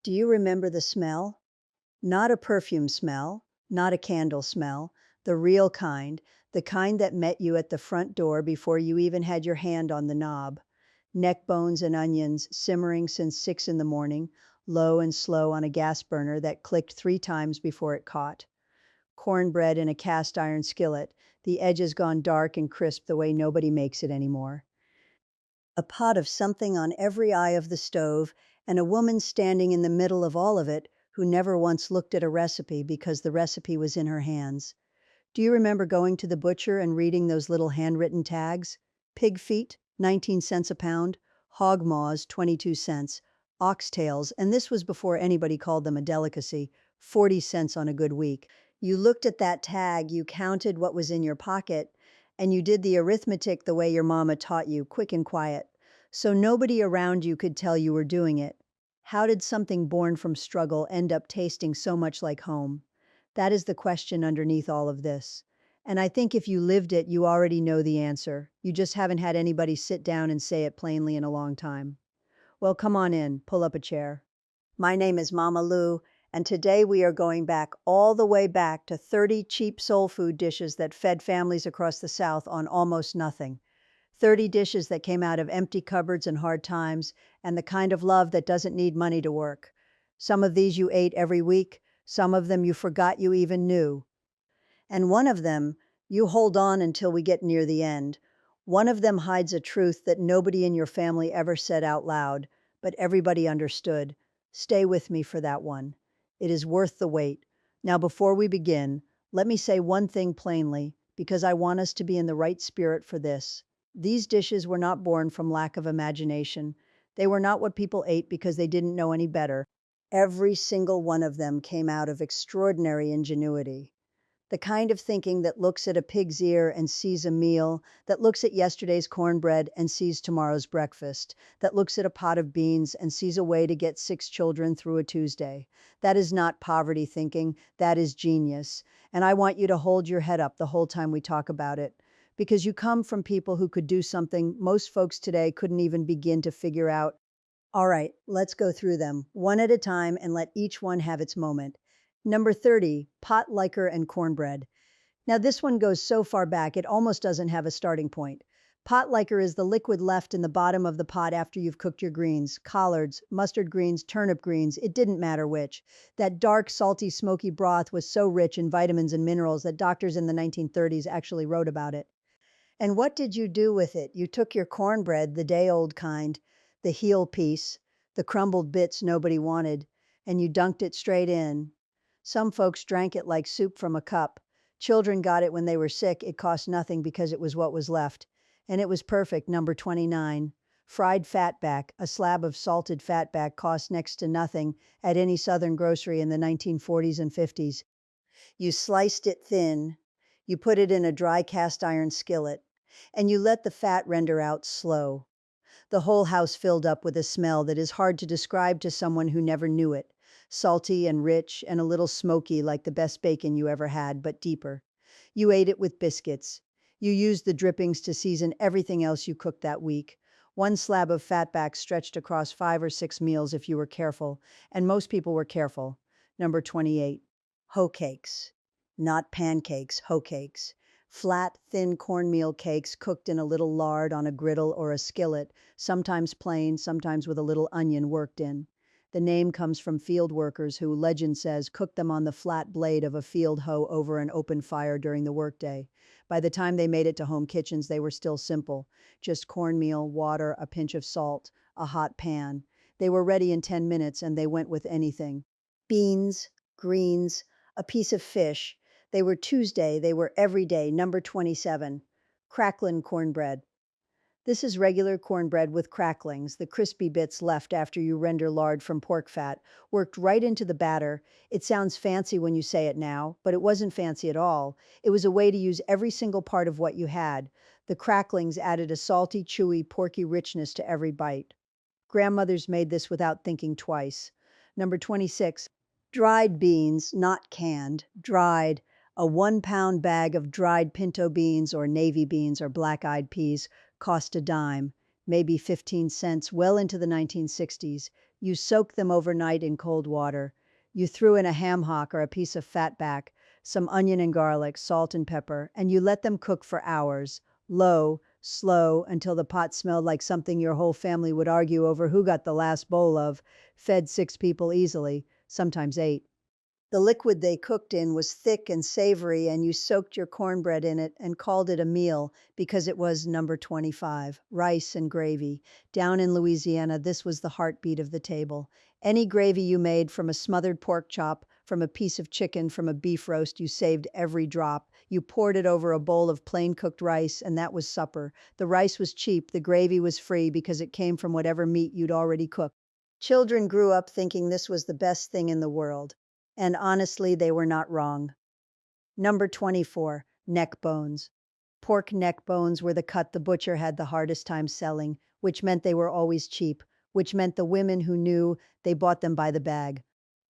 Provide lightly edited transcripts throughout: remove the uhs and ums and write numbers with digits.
Do you remember the smell? Not a perfume smell, not a candle smell, the real kind, the kind that met you at the front door before you even had your hand on the knob. Neck bones and onions simmering since 6 in the morning, low and slow on a gas burner that clicked 3 times before it caught. Cornbread in a cast iron skillet, the edges gone dark and crisp the way nobody makes it anymore. A pot of something on every eye of the stove, and a woman standing in the middle of all of it who never once looked at a recipe because the recipe was in her hands. Do you remember going to the butcher and reading those little handwritten tags? Pig feet, 19 cents a pound, hog maws, 22 cents, oxtails, and this was before anybody called them a delicacy, 40 cents on a good week. You looked at that tag, you counted what was in your pocket, and you did the arithmetic the way your mama taught you, quick and quiet. So nobody around you could tell you were doing it. How did something born from struggle end up tasting so much like home? That is the question underneath all of this. And I think if you lived it, you already know the answer. You just haven't had anybody sit down and say it plainly in a long time. Well, come on in, pull up a chair. My name is Mama Lou, and today we are going back all the way back to 30 cheap soul food dishes that fed families across the South on almost nothing. 30 dishes that came out of empty cupboards and hard times, and the kind of love that doesn't need money to work. Some of these you ate every week, some of them you forgot you even knew. And one of them, you hold on until we get near the end. One of them hides a truth that nobody in your family ever said out loud, but everybody understood. Stay with me for that one. It is worth the wait. Now, before we begin, let me say one thing plainly, because I want us to be in the right spirit for this. These dishes were not born from lack of imagination. They were not what people ate because they didn't know any better. Every single one of them came out of extraordinary ingenuity. The kind of thinking that looks at a pig's ear and sees a meal, that looks at yesterday's cornbread and sees tomorrow's breakfast, that looks at a pot of beans and sees a way to get 6 children through a Tuesday. That is not poverty thinking, that is genius. And I want you to hold your head up the whole time we talk about it, because you come from people who could do something most folks today couldn't even begin to figure out. All right, let's go through them one at a time and let each one have its moment. Number 30, pot liquor and cornbread. Now, this one goes so far back, it almost doesn't have a starting point. Pot liquor is the liquid left in the bottom of the pot after you've cooked your greens, collards, mustard greens, turnip greens, it didn't matter which. That dark, salty, smoky broth was so rich in vitamins and minerals that doctors in the 1930s actually wrote about it. And what did you do with it? You took your cornbread, the day-old kind, the heel piece, the crumbled bits nobody wanted, and you dunked it straight in. Some folks drank it like soup from a cup. Children got it when they were sick. It cost nothing because it was what was left. And it was perfect, number 29. Fried fatback, a slab of salted fatback cost next to nothing at any southern grocery in the 1940s and 50s. You sliced it thin, you put it in a dry cast iron skillet, and you let the fat render out slow. The whole house filled up with a smell that is hard to describe to someone who never knew it. Salty and rich and a little smoky like the best bacon you ever had, but deeper. You ate it with biscuits. You used the drippings to season everything else you cooked that week. One slab of fatback stretched across 5 or 6 meals if you were careful, and most people were careful. Number 28. Hoe cakes. Not pancakes, hoe cakes. Flat, thin cornmeal cakes cooked in a little lard on a griddle or a skillet, sometimes plain, sometimes with a little onion worked in. The name comes from field workers who, legend says, cooked them on the flat blade of a field hoe over an open fire during the workday. By the time they made it to home kitchens, they were still simple. Just cornmeal, water, a pinch of salt, a hot pan. They were ready in 10 minutes and they went with anything. Beans, greens, a piece of fish. They were Tuesday, they were every day, number 27. Cracklin cornbread. This is regular cornbread with cracklings, the crispy bits left after you render lard from pork fat, worked right into the batter. It sounds fancy when you say it now, but it wasn't fancy at all. It was a way to use every single part of what you had. The cracklings added a salty, chewy, porky richness to every bite. Grandmothers made this without thinking twice. Number 26. Dried beans, not canned, dried. A 1 pound bag of dried pinto beans or navy beans or black-eyed peas cost a dime, maybe 15 cents, well into the 1960s. You soaked them overnight in cold water. You threw in a ham hock or a piece of fat back, some onion and garlic, salt and pepper, and you let them cook for hours, low, slow, until the pot smelled like something your whole family would argue over who got the last bowl of, fed 6 people easily, sometimes 8. The liquid they cooked in was thick and savory, and you soaked your cornbread in it and called it a meal because it was number 25, rice and gravy. Down in Louisiana, this was the heartbeat of the table. Any gravy you made from a smothered pork chop, from a piece of chicken, from a beef roast, you saved every drop. You poured it over a bowl of plain cooked rice, and that was supper. The rice was cheap, the gravy was free because it came from whatever meat you'd already cooked. Children grew up thinking this was the best thing in the world. And honestly, they were not wrong. Number 24, neck bones. Pork neck bones were the cut the butcher had the hardest time selling, which meant they were always cheap, which meant the women who knew, they bought them by the bag.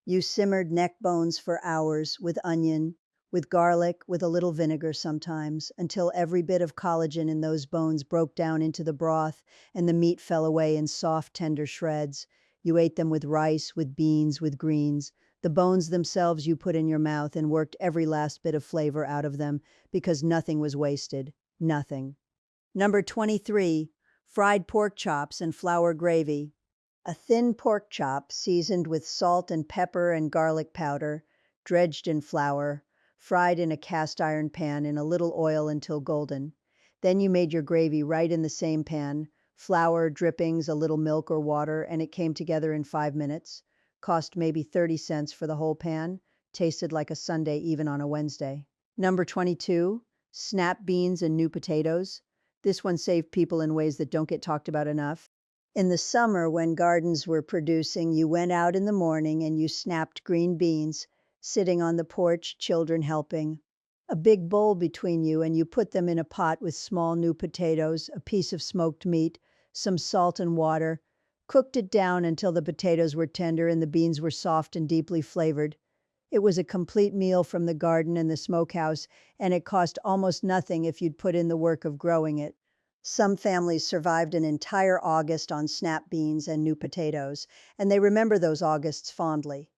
You simmered neck bones for hours with onion, with garlic, with a little vinegar sometimes, until every bit of collagen in those bones broke down into the broth and the meat fell away in soft, tender shreds. You ate them with rice, with beans, with greens. The bones themselves you put in your mouth and worked every last bit of flavor out of them because nothing was wasted. Nothing. Number 23, fried pork chops and flour gravy. A thin pork chop seasoned with salt and pepper and garlic powder, dredged in flour, fried in a cast iron pan in a little oil until golden. Then you made your gravy right in the same pan, flour, drippings, a little milk or water, and it came together in 5 minutes. Cost maybe 30 cents for the whole pan. Tasted like a sundae even on a Wednesday. Number 22, snap beans and new potatoes. This one saved people in ways that don't get talked about enough. In the summer, when gardens were producing, you went out in the morning and you snapped green beans, sitting on the porch, children helping. A big bowl between you, and you put them in a pot with small new potatoes, a piece of smoked meat, some salt and water, cooked it down until the potatoes were tender and the beans were soft and deeply flavored. It was a complete meal from the garden and the smokehouse, and it cost almost nothing if you'd put in the work of growing it. Some families survived an entire August on snap beans and new potatoes, and they remember those Augusts fondly.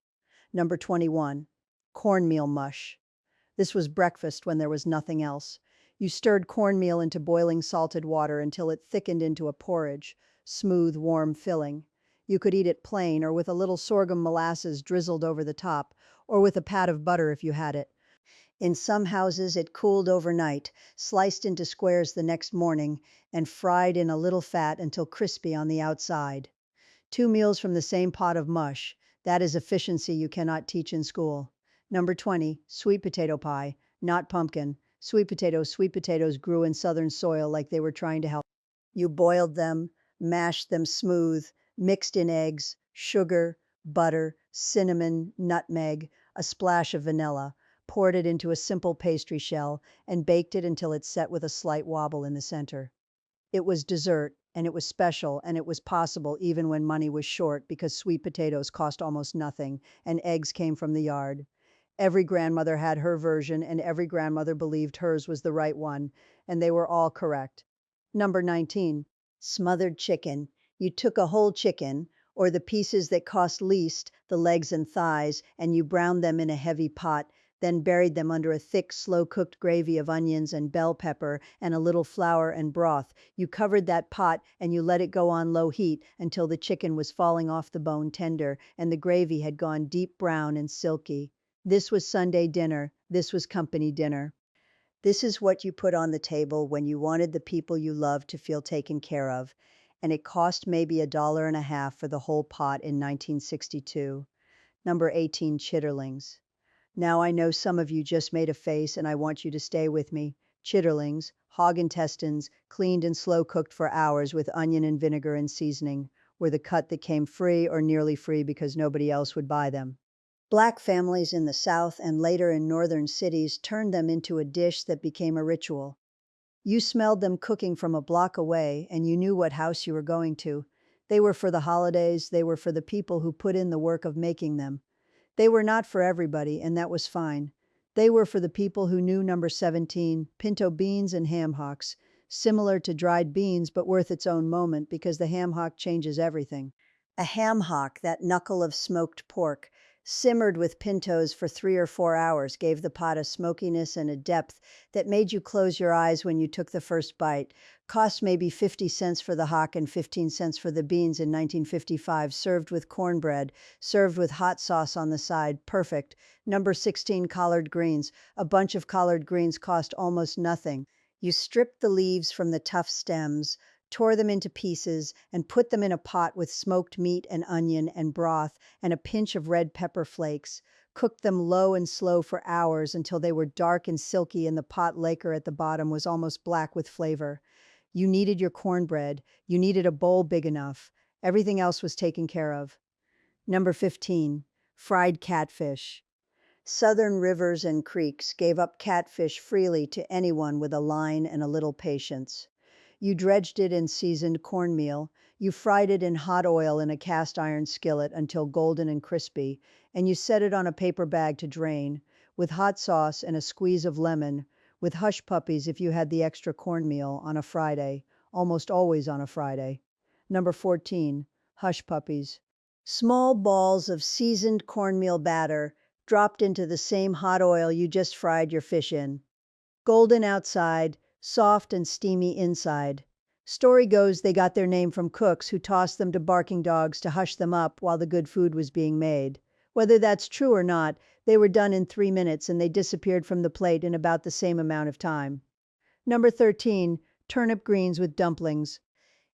Number 21, cornmeal mush. This was breakfast when there was nothing else. You stirred cornmeal into boiling salted water until it thickened into a porridge, smooth, warm, filling. You could eat it plain or with a little sorghum molasses drizzled over the top, or with a pat of butter if you had it. In some houses, it cooled overnight, sliced into squares the next morning, and fried in a little fat until crispy on the outside. 2 meals from the same pot of mush. That is efficiency you cannot teach in school. Number 20, sweet potato pie, not pumpkin. Sweet potatoes grew in southern soil like they were trying to help. You boiled them, mashed them smooth, mixed in eggs, sugar, butter, cinnamon, nutmeg, a splash of vanilla, poured it into a simple pastry shell, and baked it until it set with a slight wobble in the center. It was dessert, and it was special, and it was possible even when money was short because sweet potatoes cost almost nothing, and eggs came from the yard. Every grandmother had her version, and every grandmother believed hers was the right one, and they were all correct. Number 19, smothered chicken. You took a whole chicken, or the pieces that cost least, the legs and thighs, and you browned them in a heavy pot, then buried them under a thick, slow-cooked gravy of onions and bell pepper and a little flour and broth. You covered that pot and you let it go on low heat until the chicken was falling off the bone tender and the gravy had gone deep brown and silky. This was Sunday dinner. This was company dinner. This is what you put on the table when you wanted the people you loved to feel taken care of, and it cost maybe $1.50 for the whole pot in 1962. Number 18, chitterlings. Now I know some of you just made a face and I want you to stay with me. Chitterlings, hog intestines, cleaned and slow cooked for hours with onion and vinegar and seasoning, were the cut that came free or nearly free because nobody else would buy them. Black families in the South and later in northern cities turned them into a dish that became a ritual. You smelled them cooking from a block away and you knew what house you were going to. They were for the holidays, they were for the people who put in the work of making them. They were not for everybody, and that was fine. They were for the people who knew number 17, pinto beans and ham hocks, similar to dried beans but worth its own moment because the ham hock changes everything. A ham hock, that knuckle of smoked pork, simmered with pintos for 3 or 4 hours, gave the pot a smokiness and a depth that made you close your eyes when you took the first bite. Cost maybe 50 cents for the hock and 15 cents for the beans in 1955, served with cornbread, served with hot sauce on the side. Perfect. Number 16, collard greens. A bunch of collard greens cost almost nothing. You stripped the leaves from the tough stems, tore them into pieces, and put them in a pot with smoked meat and onion and broth and a pinch of red pepper flakes. Cooked them low and slow for hours until they were dark and silky and the pot liquor at the bottom was almost black with flavor. You needed your cornbread. You needed a bowl big enough. Everything else was taken care of. Number 15, fried catfish. Southern rivers and creeks gave up catfish freely to anyone with a line and a little patience. You dredged it in seasoned cornmeal. You fried it in hot oil in a cast iron skillet until golden and crispy, and you set it on a paper bag to drain, with hot sauce and a squeeze of lemon, with hush puppies if you had the extra cornmeal on a Friday, almost always on a Friday. Number 14, hush puppies. Small balls of seasoned cornmeal batter dropped into the same hot oil you just fried your fish in. Golden outside, soft and steamy inside. Story goes they got their name from cooks who tossed them to barking dogs to hush them up while the good food was being made. Whether that's true or not, they were done in 3 minutes and they disappeared from the plate in about the same amount of time. Number 13, turnip greens with dumplings.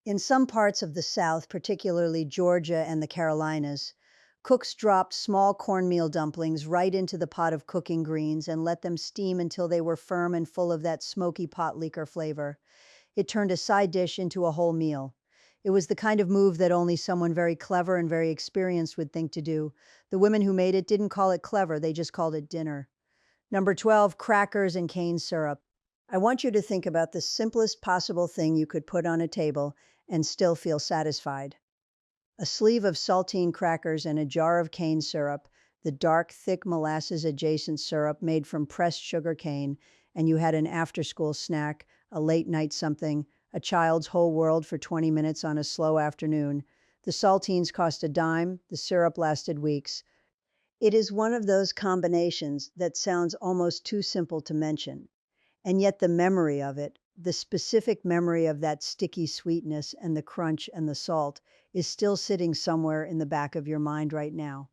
In some parts of the South, particularly Georgia and the Carolinas, cooks dropped small cornmeal dumplings right into the pot of cooking greens and let them steam until they were firm and full of that smoky pot liquor flavor. It turned a side dish into a whole meal. It was the kind of move that only someone very clever and very experienced would think to do. The women who made it didn't call it clever, they just called it dinner. Number 12, crackers and cane syrup. I want you to think about the simplest possible thing you could put on a table and still feel satisfied. A sleeve of saltine crackers and a jar of cane syrup, the dark, thick molasses adjacent syrup made from pressed sugar cane, and you had an after-school snack, a late-night something, a child's whole world for 20 minutes on a slow afternoon. The saltines cost a dime, the syrup lasted weeks. It is one of those combinations that sounds almost too simple to mention. And yet the memory of it, the specific memory of that sticky sweetness and the crunch and the salt, is still sitting somewhere in the back of your mind right now.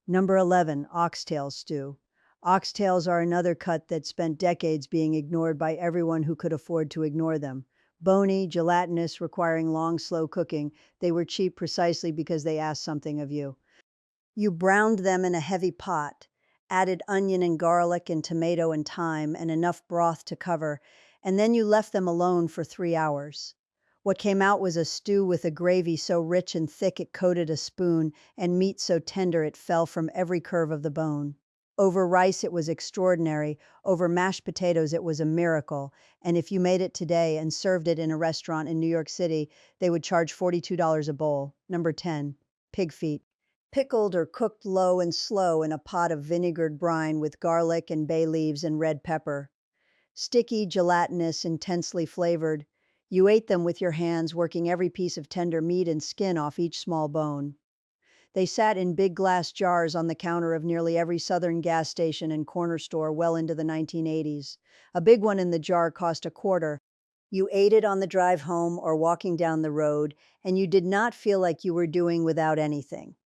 Number 11, oxtail stew. Oxtails are another cut that spent decades being ignored by everyone who could afford to ignore them. Bony, gelatinous, requiring long, slow cooking, they were cheap precisely because they asked something of you. You browned them in a heavy pot, added onion and garlic and tomato and thyme and enough broth to cover, and then you left them alone for 3 hours. What came out was a stew with a gravy so rich and thick it coated a spoon, and meat so tender it fell from every curve of the bone. Over rice it was extraordinary, over mashed potatoes it was a miracle, and if you made it today and served it in a restaurant in New York City, they would charge $42 a bowl. Number 10, pig feet. Pickled or cooked low and slow in a pot of vinegared brine with garlic and bay leaves and red pepper. Sticky, gelatinous, intensely flavored. You ate them with your hands, working every piece of tender meat and skin off each small bone. They sat in big glass jars on the counter of nearly every southern gas station and corner store well into the 1980s. A big one in the jar cost a quarter. You ate it on the drive home or walking down the road, and you did not feel like you were doing without anything.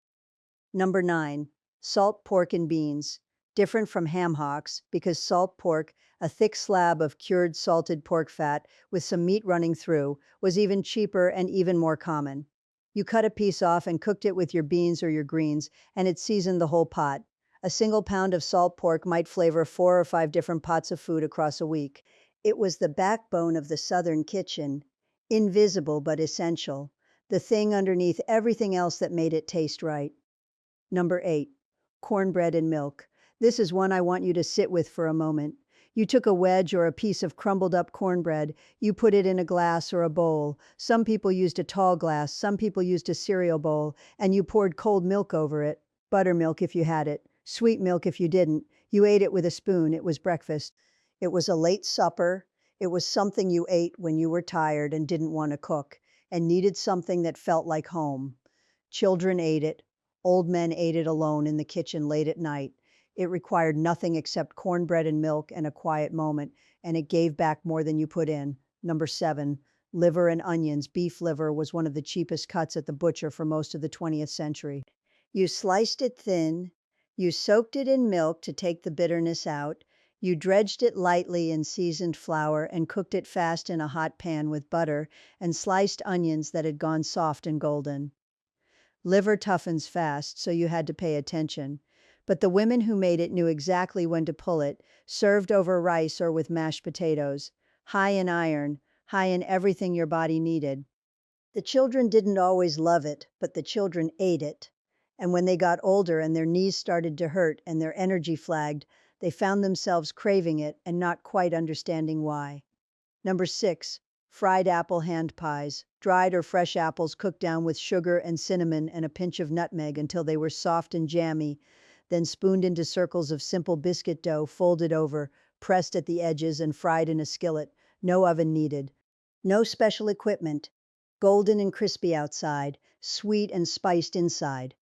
Number 9, salt pork and beans. Different from ham hocks because salt pork, a thick slab of cured salted pork fat with some meat running through, was even cheaper and even more common. You cut a piece off and cooked it with your beans or your greens, and it seasoned the whole pot. A single pound of salt pork might flavor 4 or 5 different pots of food across a week. It was the backbone of the Southern kitchen, invisible but essential, the thing underneath everything else that made it taste right. Number 8, cornbread and milk. This is one I want you to sit with for a moment. You took a wedge or a piece of crumbled up cornbread. You put it in a glass or a bowl. Some people used a tall glass. Some people used a cereal bowl. And you poured cold milk over it. Buttermilk if you had it. Sweet milk if you didn't. You ate it with a spoon. It was breakfast. It was a late supper. It was something you ate when you were tired and didn't want to cook and needed something that felt like home. Children ate it. Old men ate it alone in the kitchen late at night. It required nothing except cornbread and milk and a quiet moment, and it gave back more than you put in. Number 7, liver and onions. Beef liver was one of the cheapest cuts at the butcher for most of the 20th century. You sliced it thin, you soaked it in milk to take the bitterness out, you dredged it lightly in seasoned flour and cooked it fast in a hot pan with butter and sliced onions that had gone soft and golden. Liver toughens fast, so you had to pay attention. But the women who made it knew exactly when to pull it, served over rice or with mashed potatoes. High in iron, high in everything your body needed. The children didn't always love it, but the children ate it. And when they got older and their knees started to hurt and their energy flagged, they found themselves craving it and not quite understanding why. Number 6, fried apple hand pies. Dried or fresh apples cooked down with sugar and cinnamon and a pinch of nutmeg until they were soft and jammy, then spooned into circles of simple biscuit dough, folded over, pressed at the edges, and fried in a skillet. No oven needed. No special equipment. Golden and crispy outside, sweet and spiced inside.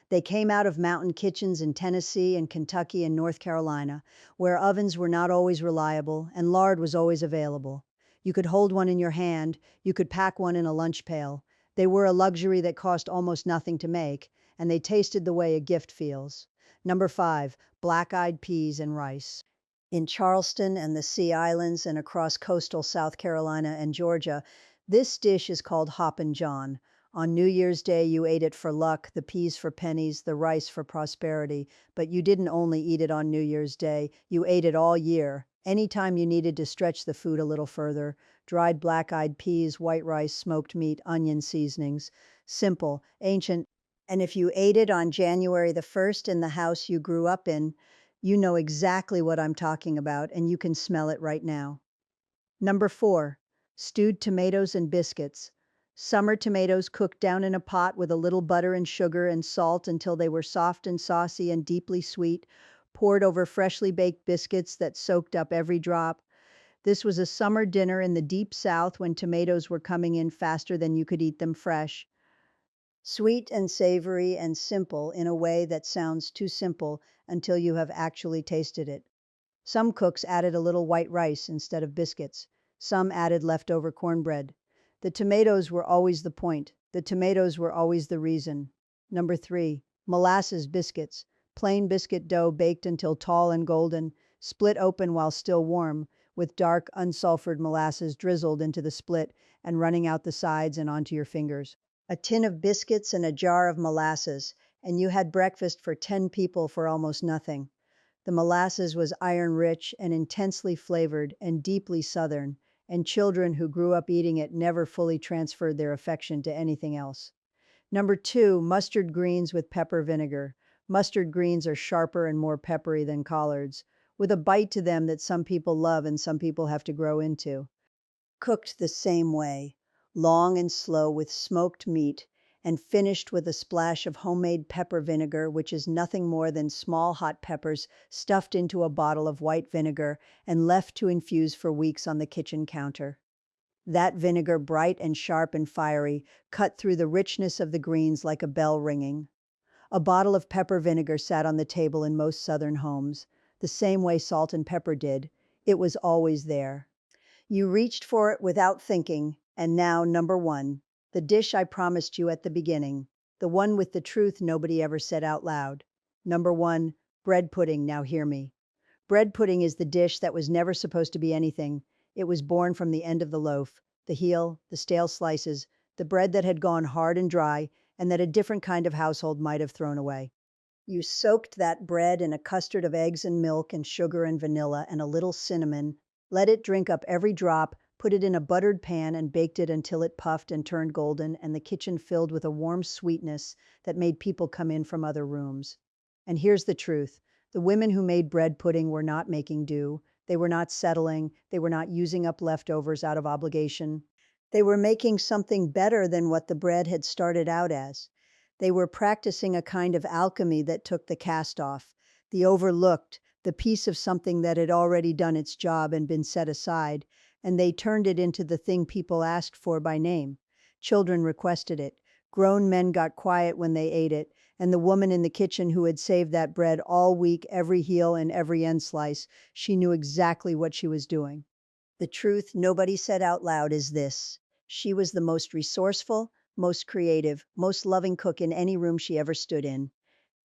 They came out of mountain kitchens in Tennessee and Kentucky and North Carolina, where ovens were not always reliable and lard was always available. You could hold one in your hand, you could pack one in a lunch pail. They were a luxury that cost almost nothing to make, and they tasted the way a gift feels. Number 5, black-eyed peas and rice. In Charleston and the Sea Islands and across coastal South Carolina and Georgia, this dish is called Hoppin' John. On New Year's Day, you ate it for luck, the peas for pennies, the rice for prosperity. But you didn't only eat it on New Year's Day, you ate it all year. Anytime you needed to stretch the food a little further. Dried black-eyed peas, white rice, smoked meat, onion seasonings. Simple, ancient. And if you ate it on January the 1st in the house you grew up in, you know exactly what I'm talking about, and you can smell it right now. Number 4, stewed tomatoes and biscuits. Summer tomatoes cooked down in a pot with a little butter and sugar and salt until they were soft and saucy and deeply sweet, poured over freshly baked biscuits that soaked up every drop. This was a summer dinner in the deep South when tomatoes were coming in faster than you could eat them fresh. Sweet and savory and simple in a way that sounds too simple until you have actually tasted it. Some cooks added a little white rice instead of biscuits. Some added leftover cornbread. The tomatoes were always the point. The tomatoes were always the reason. Number 3, molasses biscuits. Plain biscuit dough baked until tall and golden, split open while still warm, with dark, unsulfured molasses drizzled into the split and running out the sides and onto your fingers. A tin of biscuits and a jar of molasses, and you had breakfast for 10 people for almost nothing. The molasses was iron-rich and intensely flavored and deeply Southern, and children who grew up eating it never fully transferred their affection to anything else. Number 2, mustard greens with pepper vinegar. Mustard greens are sharper and more peppery than collards, with a bite to them that some people love and some people have to grow into. Cooked the same way, long and slow with smoked meat, and finished with a splash of homemade pepper vinegar, which is nothing more than small hot peppers stuffed into a bottle of white vinegar and left to infuse for weeks on the kitchen counter. That vinegar, bright and sharp and fiery, cut through the richness of the greens like a bell ringing. A bottle of pepper vinegar sat on the table in most Southern homes, the same way salt and pepper did. It was always there. You reached for it without thinking, and now number 1, the dish I promised you at the beginning, the one with the truth nobody ever said out loud. Number 1, bread pudding. Now hear me. Bread pudding is the dish that was never supposed to be anything. It was born from the end of the loaf, the heel, the stale slices, the bread that had gone hard and dry, and that a different kind of household might have thrown away. You soaked that bread in a custard of eggs and milk and sugar and vanilla and a little cinnamon, let it drink up every drop, put it in a buttered pan and baked it until it puffed and turned golden and the kitchen filled with a warm sweetness that made people come in from other rooms. And here's the truth. The women who made bread pudding were not making do. They were not settling. They were not using up leftovers out of obligation. They were making something better than what the bread had started out as. They were practicing a kind of alchemy that took the cast off, the overlooked, the piece of something that had already done its job and been set aside, and they turned it into the thing people asked for by name. Children requested it. Grown men got quiet when they ate it, and the woman in the kitchen who had saved that bread all week, every heel and every end slice, she knew exactly what she was doing. The truth nobody said out loud is this: she was the most resourceful, most creative, most loving cook in any room she ever stood in.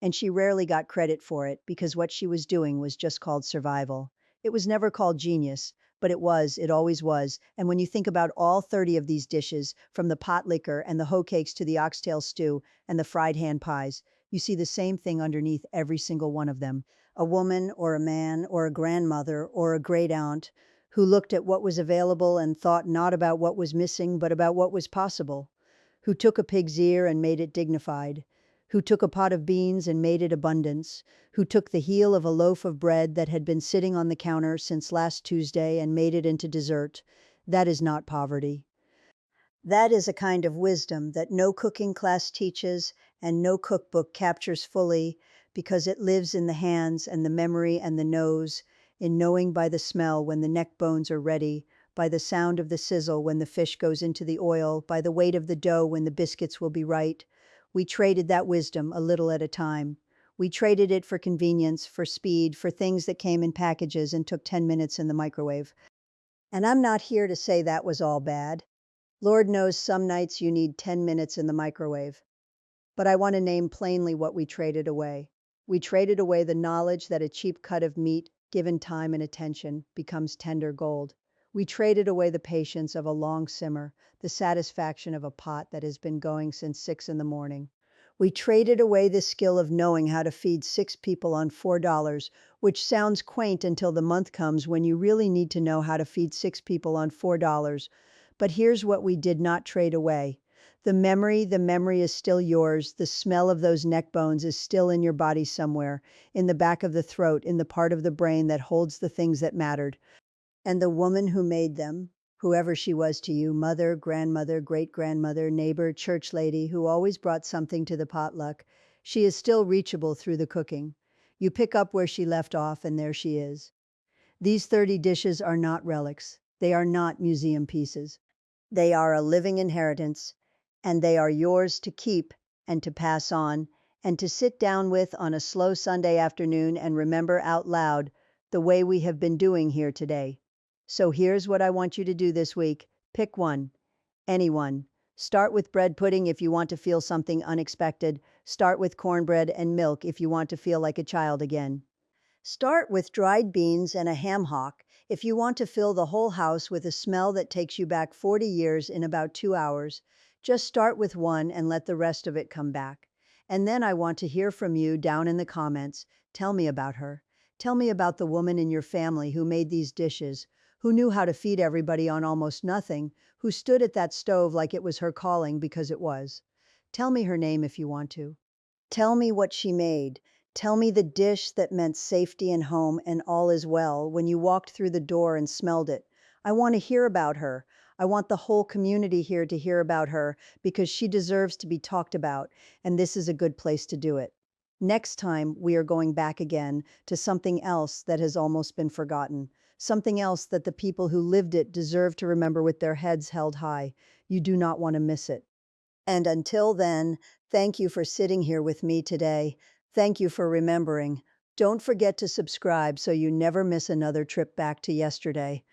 And she rarely got credit for it because what she was doing was just called survival. It was never called genius, but it always was. And when you think about all 30 of these dishes, from the pot liquor and the hoe cakes to the oxtail stew and the fried hand pies, you see the same thing underneath every single one of them. A woman or a man or a grandmother or a great aunt who looked at what was available and thought not about what was missing, but about what was possible, who took a pig's ear and made it dignified, who took a pot of beans and made it abundance, who took the heel of a loaf of bread that had been sitting on the counter since last Tuesday and made it into dessert. That is not poverty. That is a kind of wisdom that no cooking class teaches and no cookbook captures fully, because it lives in the hands and the memory and the nose, in knowing by the smell when the neck bones are ready, by the sound of the sizzle when the fish goes into the oil, by the weight of the dough when the biscuits will be right. We traded that wisdom a little at a time. We traded it for convenience, for speed, for things that came in packages and took 10 minutes in the microwave. And I'm not here to say that was all bad. Lord knows some nights you need 10 minutes in the microwave. But I want to name plainly what we traded away. We traded away the knowledge that a cheap cut of meat, given time and attention, becomes tender gold. We traded away the patience of a long simmer, the satisfaction of a pot that has been going since 6 in the morning. We traded away the skill of knowing how to feed 6 people on $4, which sounds quaint until the month comes when you really need to know how to feed 6 people on $4. But here's what we did not trade away. The memory is still yours. The smell of those neck bones is still in your body somewhere, in the back of the throat, in the part of the brain that holds the things that mattered. And the woman who made them, whoever she was to you, mother, grandmother, great-grandmother, neighbor, church lady, who always brought something to the potluck, she is still reachable through the cooking. You pick up where she left off, and there she is. These 30 dishes are not relics. They are not museum pieces. They are a living inheritance, and they are yours to keep and to pass on and to sit down with on a slow Sunday afternoon and remember out loud, the way we have been doing here today. So here's what I want you to do this week. Pick one, anyone. Start with bread pudding if you want to feel something unexpected. Start with cornbread and milk if you want to feel like a child again. Start with dried beans and a ham hock if you want to fill the whole house with a smell that takes you back 40 years in about 2 hours. Just start with one and let the rest of it come back. And then I want to hear from you down in the comments. Tell me about her. Tell me about the woman in your family who made these dishes, who knew how to feed everybody on almost nothing, who stood at that stove like it was her calling because it was. Tell me her name if you want to. Tell me what she made. Tell me the dish that meant safety and home and all is well when you walked through the door and smelled it. I want to hear about her. I want the whole community here to hear about her because she deserves to be talked about, and this is a good place to do it. Next time, we are going back again to something else that has almost been forgotten, something else that the people who lived it deserve to remember with their heads held high. You do not want to miss it. And until then, thank you for sitting here with me today. Thank you for remembering. Don't forget to subscribe so you never miss another trip back to yesterday.